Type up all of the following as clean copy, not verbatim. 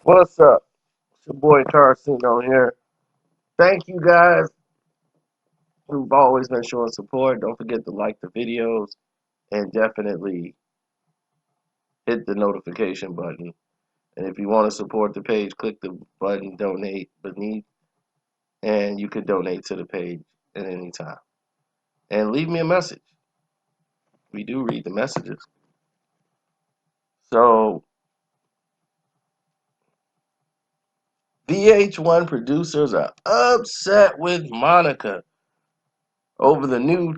What's up? It's your boy Carcino here. Thank you guys who've always been showing support. Don't forget to like the videos and definitely hit the notification button. And if you want to support the page, click the button donate beneath and you can donate to the page at any time. And leave me a message. We do read the messages. So, VH1 producers are upset with Monica over the new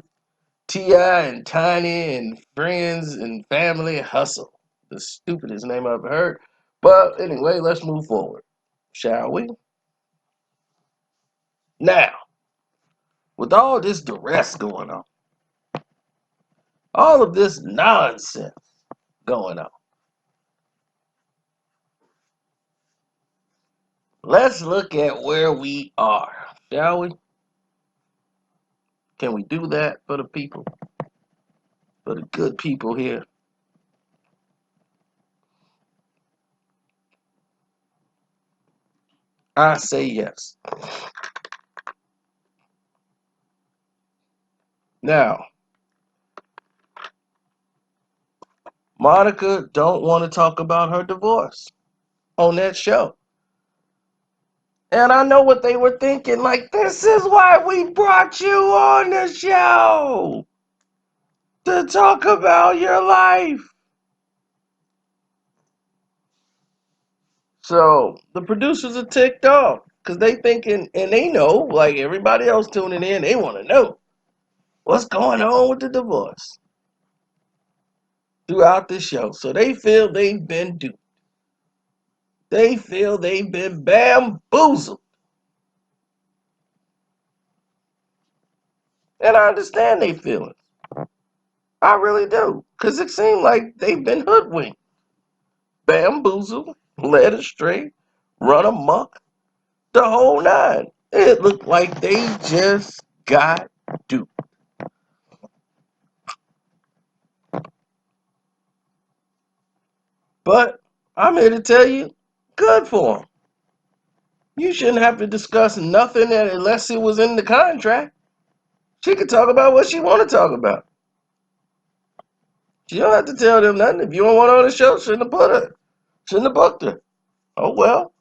T.I. and Tiny and Friends and Family Hustle. The stupidest name I've ever heard. But anyway, let's move forward, shall we? Now, with all this duress going on, all of this nonsense going on, let's look at where we are, shall we? Can we do that for the people? For the good people here? I say yes. Now, Monica don't want to talk about her divorce on that show. And I know what they were thinking, like, this is why we brought you on the show. To talk about your life. So, the producers are ticked off. Because they thinking, and they know, like everybody else tuning in, they want to know what's going on with the divorce throughout the show. So they feel they've been duped. They feel they've been bamboozled. And I understand they feelings. I really do. Because it seemed like they've been hoodwinked, bamboozled, led astray, run amok, the whole nine. It looked like they just got duped. But I'm here to tell you, good for them. You shouldn't have to discuss nothing unless it was in the contract. She could talk about what she want to talk about. She don't have to tell them nothing. If you don't want her on the show, shouldn't have put her. Shouldn't have booked her. Oh well.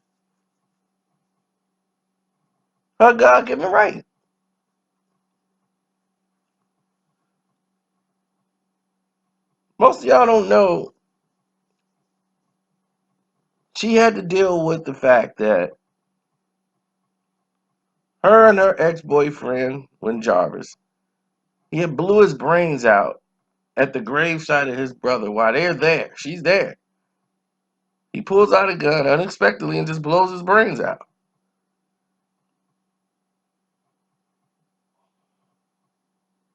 Her God given right. Most of y'all don't know she had to deal with the fact that her and her ex-boyfriend, when Jarvis, he had blew his brains out at the graveside of his brother while they're there. She's there. He pulls out a gun unexpectedly and just blows his brains out.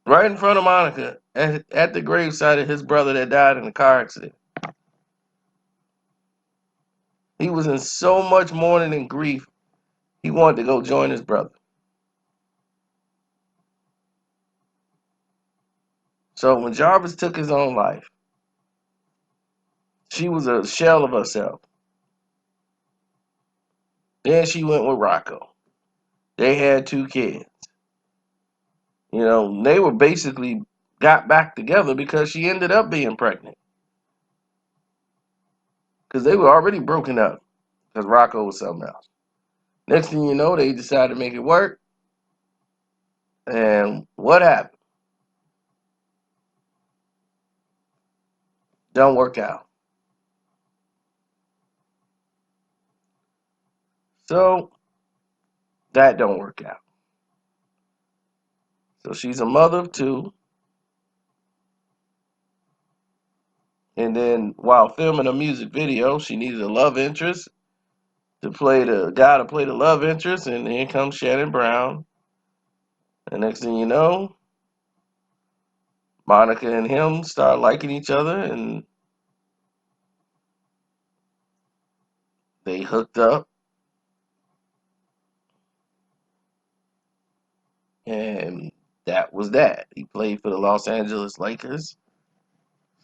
Right in front of Monica at the graveside of his brother that died in a car accident. He was in so much mourning and grief, he wanted to go join his brother. So when Jarvis took his own life, she was a shell of herself. Then she went with Rocco. They had 2 kids. You know, they were basically got back together because she ended up being pregnant. Because they were already broken up. Because Rocco was something else. Next thing you know, they decided to make it work. And what happened? Don't work out. So that don't work out. So she's a mother of 2. And then while filming a music video, she needed a love interest to play the guy to play the love interest. And here comes Shannon Brown. And next thing you know, Monica and him start liking each other and they hooked up. And that was that. He played for the Los Angeles Lakers.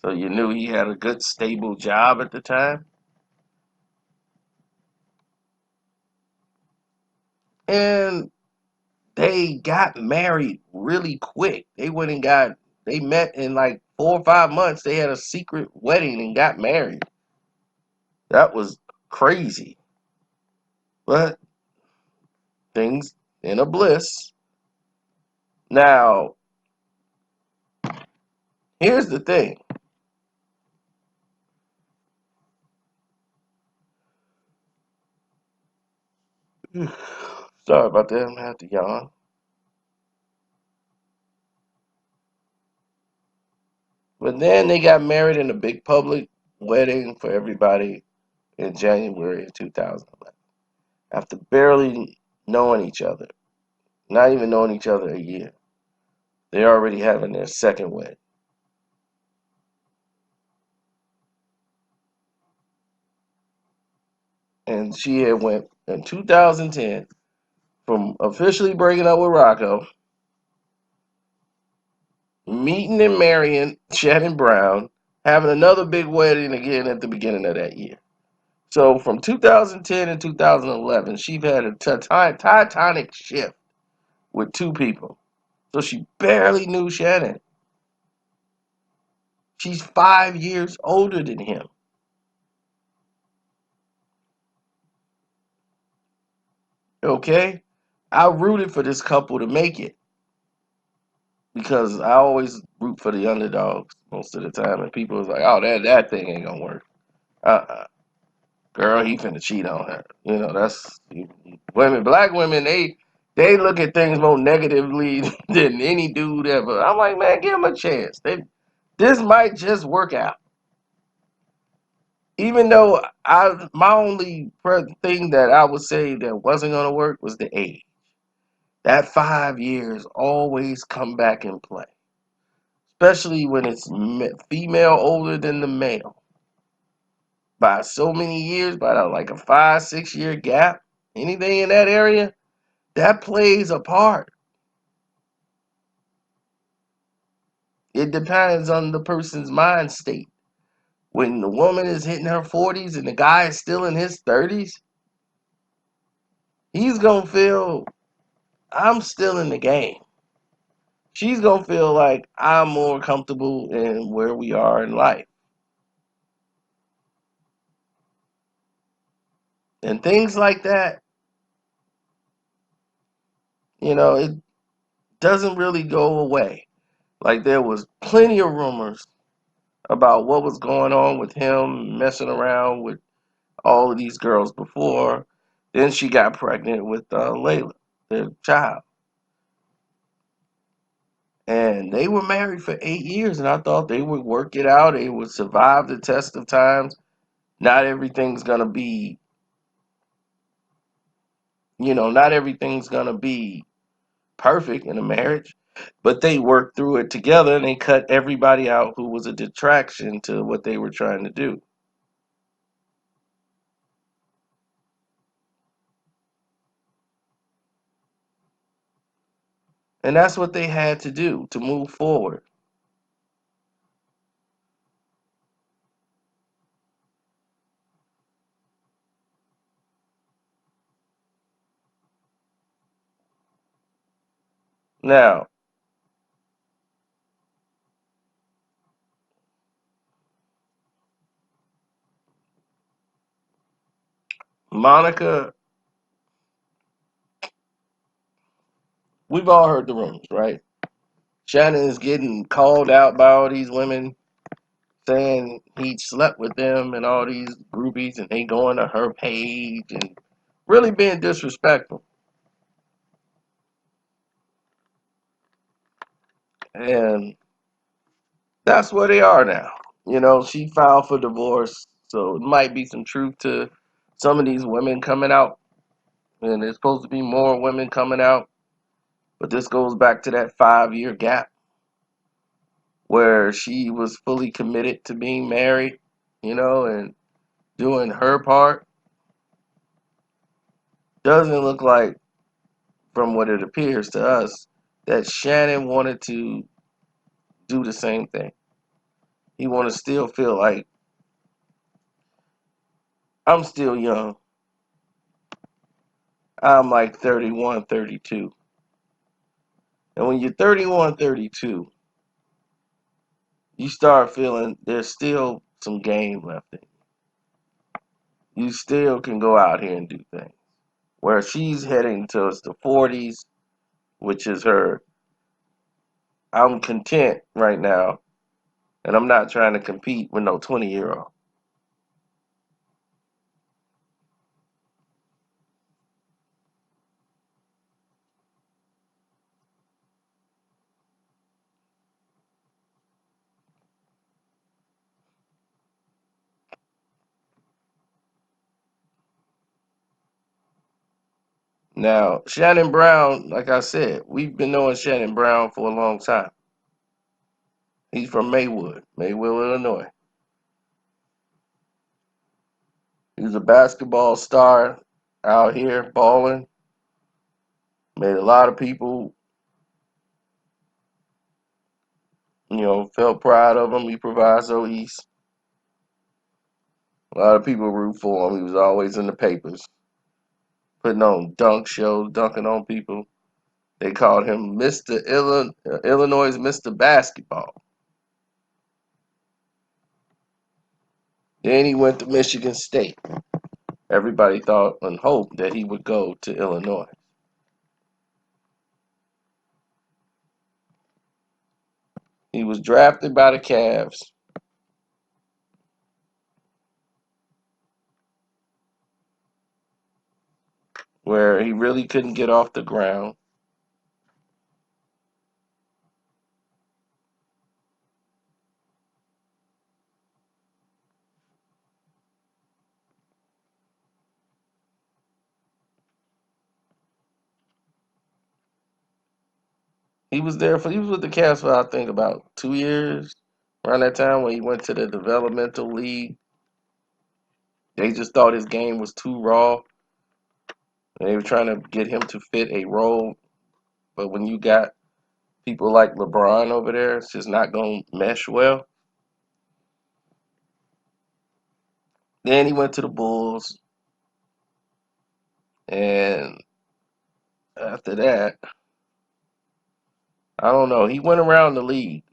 So you knew he had a good, stable job at the time. And they got married really quick. They met in like 4 or 5 months. They had a secret wedding and got married. That was crazy. But things in a bliss. Now, here's the thing. Sorry about that. I'm gonna have to yawn. But then they got married in a big public wedding for everybody in January of 2011. After barely knowing each other, not even knowing each other a year, they're already having their second wedding. And she had went in 2010 from officially breaking up with Rocco, meeting and marrying Shannon Brown, having another big wedding again at the beginning of that year. So from 2010 and 2011, she's had a titanic shift with two people. So she barely knew Shannon. She's 5 years older than him. Okay? I rooted for this couple to make it because I always root for the underdogs most of the time. And people was like, oh, that thing ain't going to work. Uh-uh. Girl, he finna cheat on her. You know, that's women. Black women, they look at things more negatively than any dude ever. I'm like, man, give him a chance. This might just work out. Even though my only thing that I would say that wasn't gonna work was the age. That 5 years always come back in play, especially when it's female older than the male by so many years, by like a 5, 6 year gap. Anything in that area that plays a part. It depends on the person's mind state. When the woman is hitting her 40s and the guy is still in his 30s, he's gonna feel I'm still in the game. She's gonna feel like I'm more comfortable in where we are in life. And things like that, it doesn't really go away. Like there was plenty of rumors about what was going on with him messing around with all of these girls before. Then she got pregnant with Layla, their child. And they were married for 8 years, and I thought they would work it out. They would survive the test of times. Not everything's going to be, not everything's going to be perfect in a marriage. But they worked through it together, and they cut everybody out who was a detraction to what they were trying to do. And that's what they had to do to move forward. Now, Monica, we've all heard the rumors, right? Shannon is getting called out by all these women saying he slept with them and all these groupies, and they going to her page and really being disrespectful. And that's where they are now. She filed for divorce, so it might be some truth to some of these women coming out, and there's supposed to be more women coming out. But this goes back to that 5 year gap where she was fully committed to being married, and doing her part. Doesn't look like, from what it appears to us, that Shannon wanted to do the same thing. He want to still feel like I'm still young. I'm like 31, 32. And when you're 31, 32, you start feeling there's still some game left in you. You still can go out here and do things. Where she's heading towards the 40s, which is her, I'm content right now, and I'm not trying to compete with no 20-year-old. Now, Shannon Brown, like I said, we've been knowing Shannon Brown for a long time. He's from Maywood, Illinois. He's a basketball star out here balling. Made a lot of people, felt proud of him. He Proviso East. A lot of people root for him. He was always in the papers, putting on dunk shows, dunking on people. They called him Illinois' Mr. Basketball. Then he went to Michigan State. Everybody thought and hoped that he would go to Illinois. He was drafted by the Cavs, where he really couldn't get off the ground. He was with the Cavs for I think about 2 years. Around that time when he went to the developmental league, they just thought his game was too raw. And they were trying to get him to fit a role. But when you got people like LeBron over there, it's just not going to mesh well. Then he went to the Bulls. And after that, I don't know. He went around the league.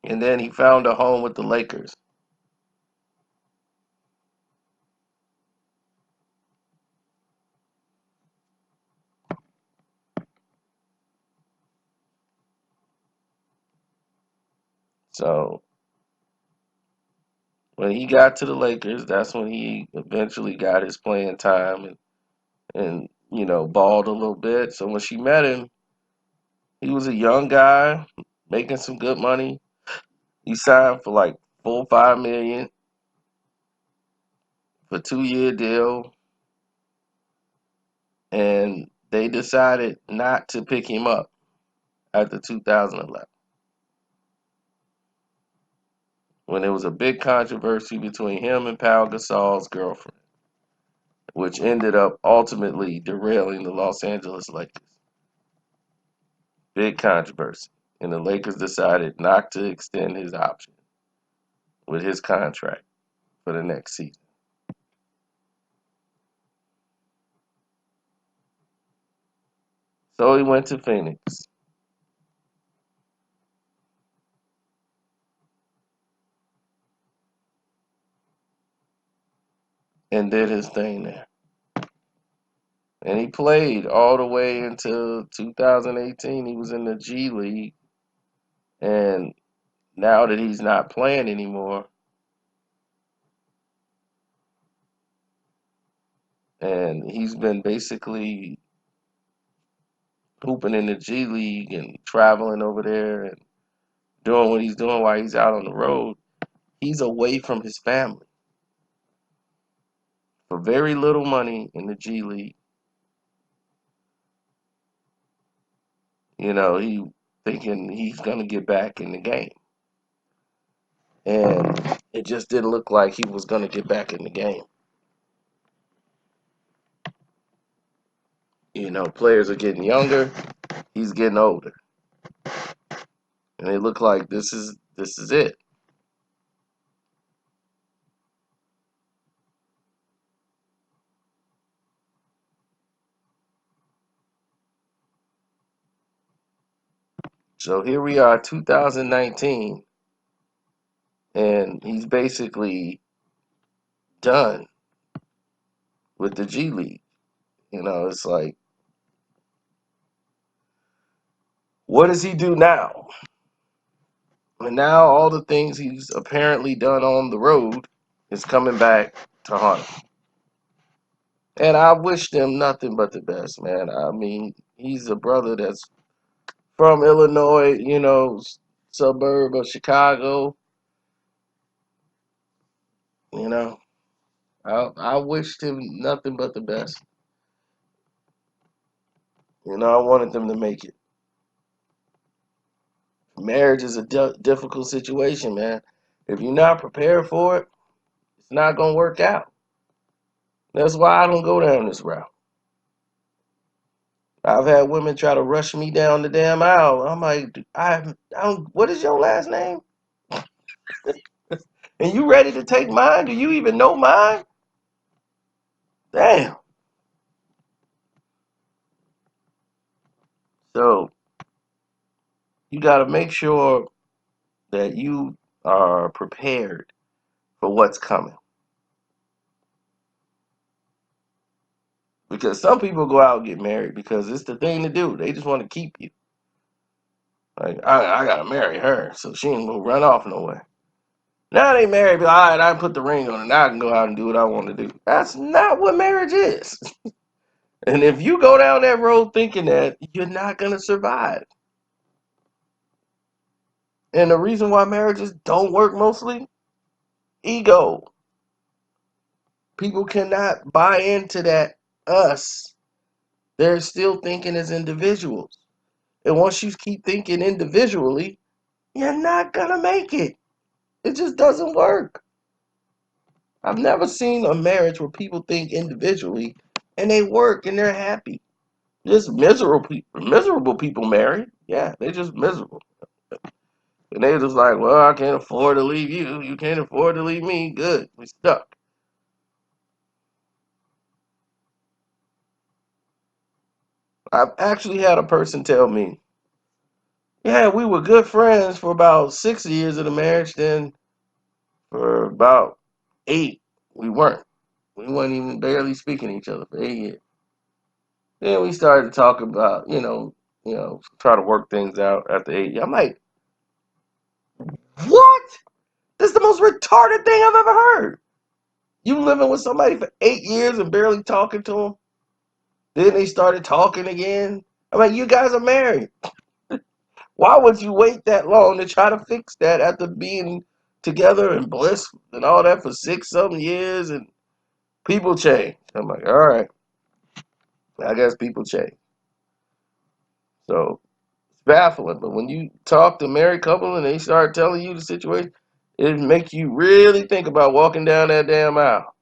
And then he found a home with the Lakers. So when he got to the Lakers, that's when he eventually got his playing time and balled a little bit. So when she met him, he was a young guy making some good money. He signed for like 4 or 5 million for 2 year deal, and they decided not to pick him up after 2011 when there was a big controversy between him and Pau Gasol's girlfriend, which ended up ultimately derailing the Los Angeles Lakers. Big controversy. And the Lakers decided not to extend his option with his contract for the next season. So he went to Phoenix and did his thing there. And he played all the way until 2018. He was in the G League. And now that he's not playing anymore, and he's been basically hooping in the G League and traveling over there and doing what he's doing while he's out on the road, he's away from his family for very little money in the G League. He thinking he's gonna get back in the game, and it just didn't look like he was gonna get back in the game. Players are getting younger, he's getting older, and it looked like this is it. So here we are, 2019, and he's basically done with the G League. You know, it's like, what does he do now? And now all the things he's apparently done on the road is coming back to haunt him. And I wish them nothing but the best, man. I mean, he's a brother that's from Illinois, you know, suburb of Chicago. You know, I wished him nothing but the best. You know, I wanted them to make it. Marriage is a difficult situation, man. If you're not prepared for it, it's not going to work out. That's why I don't go down this route. I've had women try to rush me down the damn aisle. I'm like, I don't, what is your last name? And you ready to take mine? Do you even know mine? Damn. So you got to make sure that you are prepared for what's coming. Because some people go out and get married because it's the thing to do. They just want to keep you. Like, I got to marry her so she ain't going to run off nowhere. Now they married, but all right, I put the ring on it. Now I can go out and do what I want to do. That's not what marriage is. And if you go down that road thinking that, you're not going to survive. And the reason why marriages don't work mostly, ego. People cannot buy into that us. They're still thinking as individuals. And once you keep thinking individually, you're not going to make it. It just doesn't work. I've never seen a marriage where people think individually and they work and they're happy. Just miserable people marry. Yeah, they're just miserable. And they're just like, well, I can't afford to leave you. You can't afford to leave me. Good. We stuck. I've actually had a person tell me, yeah, we were good friends for about 6 years of the marriage. Then for about 8, we weren't. We weren't even barely speaking to each other for 8 years. Then we started to talk about, try to work things out after 8 years. I'm like, what? This is the most retarded thing I've ever heard. You living with somebody for 8 years and barely talking to them? Then they started talking again. I'm like, you guys are married. Why would you wait that long to try to fix that after being together and bliss and all that for 6-something years? And people change. I'm like, all right, I guess people change. So it's baffling. But when you talk to a married couple and they start telling you the situation, it makes you really think about walking down that damn aisle.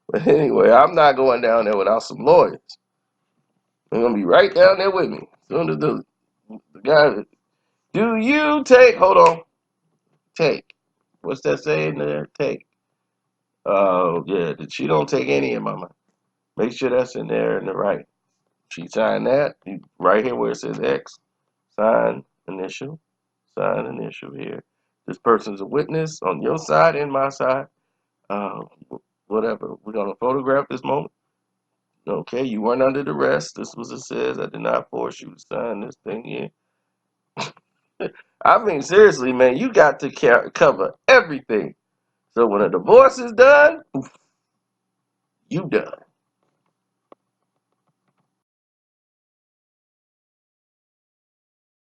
But anyway, I'm not going down there without some lawyers. They're going to be right down there with me. As soon as the guy, do you take, hold on, take. What's that saying there? Take. Oh, yeah, she don't take any of my money. Make sure that's in there in the right. She signed that, right here where it says X. Sign, initial here. This person's a witness on your side and my side. Uh, Whatever. We're going to photograph this moment. Okay, you weren't under duress. This was it says. I did not force you to sign this thing here. I mean, seriously, man, you got to cover everything. So when a divorce is done, you done.